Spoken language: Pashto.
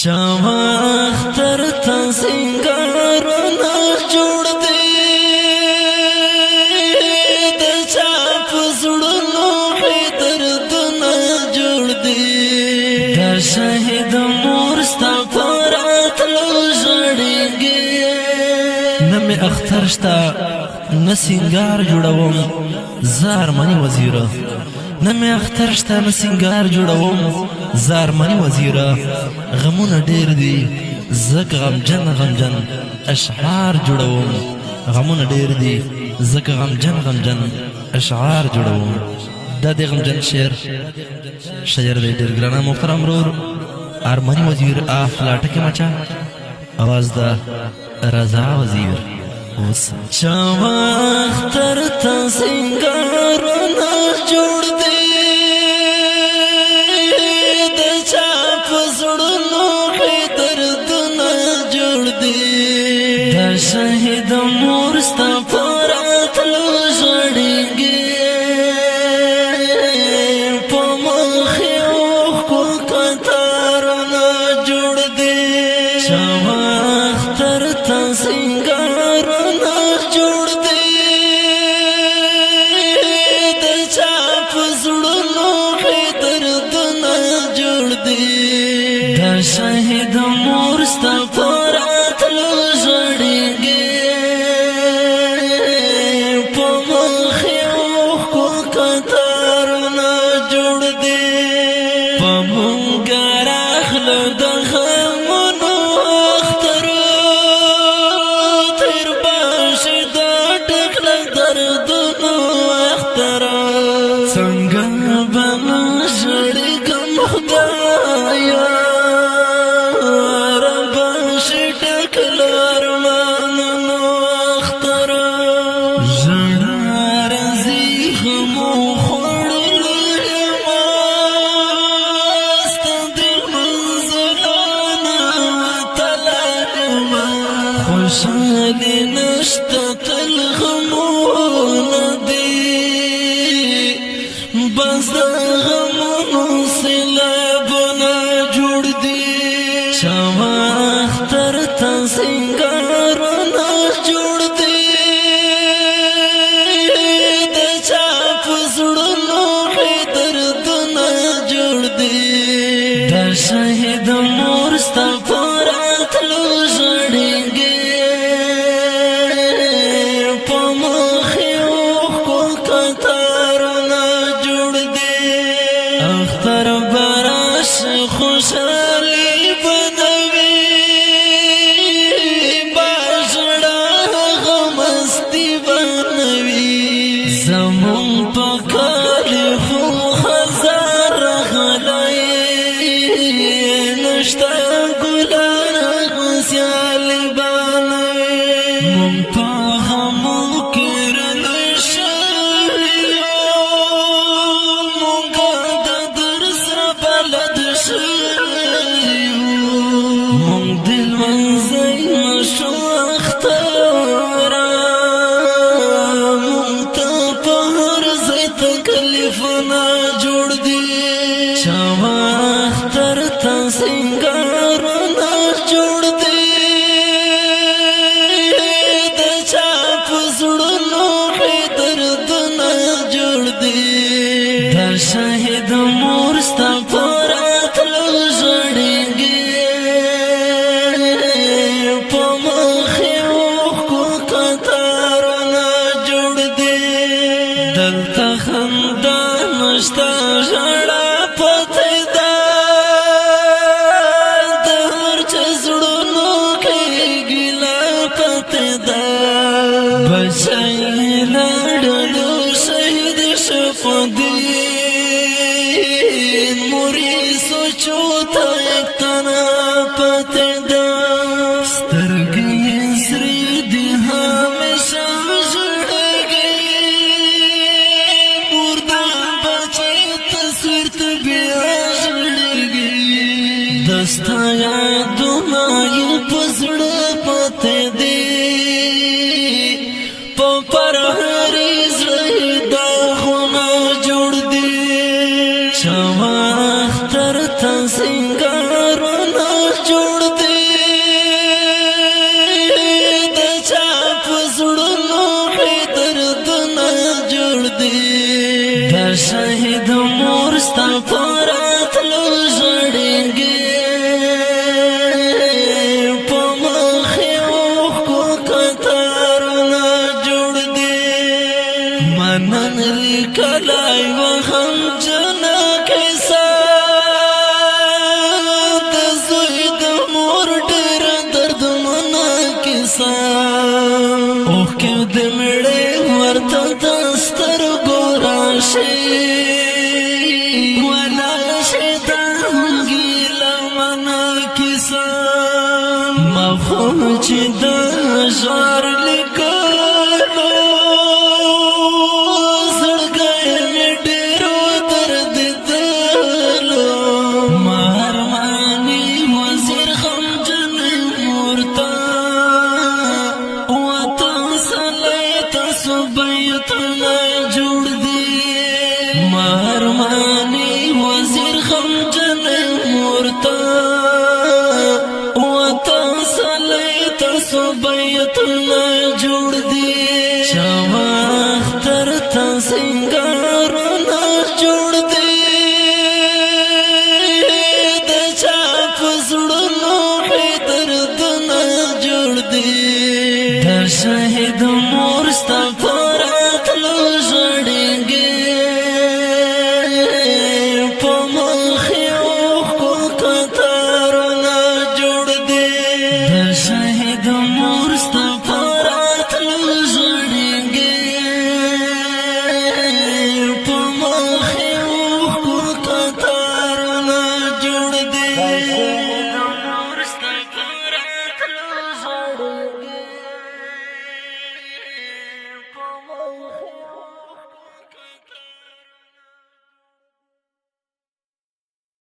چاته اختر ته سینګارونه جوړ دي د چا په زړونو کې دردونه جوړ دي د شهید مور ستا په راتلو ژړېږي نه مې اختر شته نه سینګار جوړوم زه ارمني وزیره نه مې اختر شته نه سینګار جوړوم زه ارمني وزیره غمونه ډېر دي ځکه غمجن اشعار جوړوم غمونه ډېر دي ځکه غمجن اشعار جوړوم دا د غمجن شعر شاعر دی ډېر ګرانه محترم ورور ارمني وزیر افلاټه کې مچا اواز دا رضا وزیر اوس چاته اختر ته سینګارونه جوړ دي د چا په زړونو کې دردونه جوړ دي د شهید مور ستا په راتلو ژړېږي په مخ یې اوښکو کتارونه جوړ دي چاته اختر ته سینګارونه جوړ دي د چا په زړونو کې دردونه جوړ دي د شهید مور ستا په راتلو ژړېږي په مخ یې اوښکو کتارونه جوړ دي په مونږ راغله د غمونو اختر تېر باشه دا ټکله دردونو اختر څنګه به نه ژړېږم خدایا رباشه ټکله ارمانونو اختر ژړا راځي غمو خوړلی یمه ستا د منزلونه وتلی یمه خوشحالي نشته تل غمونه دي بس د غمونو سیلابونه جوړ دي چاته اختر ته سینګارونه جوړ دي د چا په زړونو کې دردونه جوړ دي د شهید مور ستا په راتلو ژړېږي په مخ یې اوښکو کتارونه جوړ دي اختر به راشي خوشحالي به نه وي با ژړا غمستي به نه وي زمونږ په کالي خو خزان راغلی نشته ګلان غسیالي به نه وي مونږ په غمو کې رلوی شوي یو مونږ د در سره بلد شوي یو مونږ د لمانځی مشو اختره مونږ ته په هر ځای تکلیفونه جوړ دي چاته اختر ته سینګارونه جوړ دي د چا په زړونو کې دردونه جوړ دي د شهید مور ستا په راتلو ژړېږي په مخ یې اوښکو کتارونه جوړ دي دلته خندا نشته ژړا پاتې ده د هر چا زړونو کې ګیله پاتې ده بچی لاړلو شهید شو په دین مور یې سوچو ته یک تنه پاتې ده سترګې یې سرې دي همیشه ژړېږي مور د بچی تصویر ته بیا ژړېږي د ستا یادونه یې په زړه پاتې دي په پرهرې زړه یې داغونه جوړ دي چاته اختر ته سینګارونه جوړ انسان مفهوم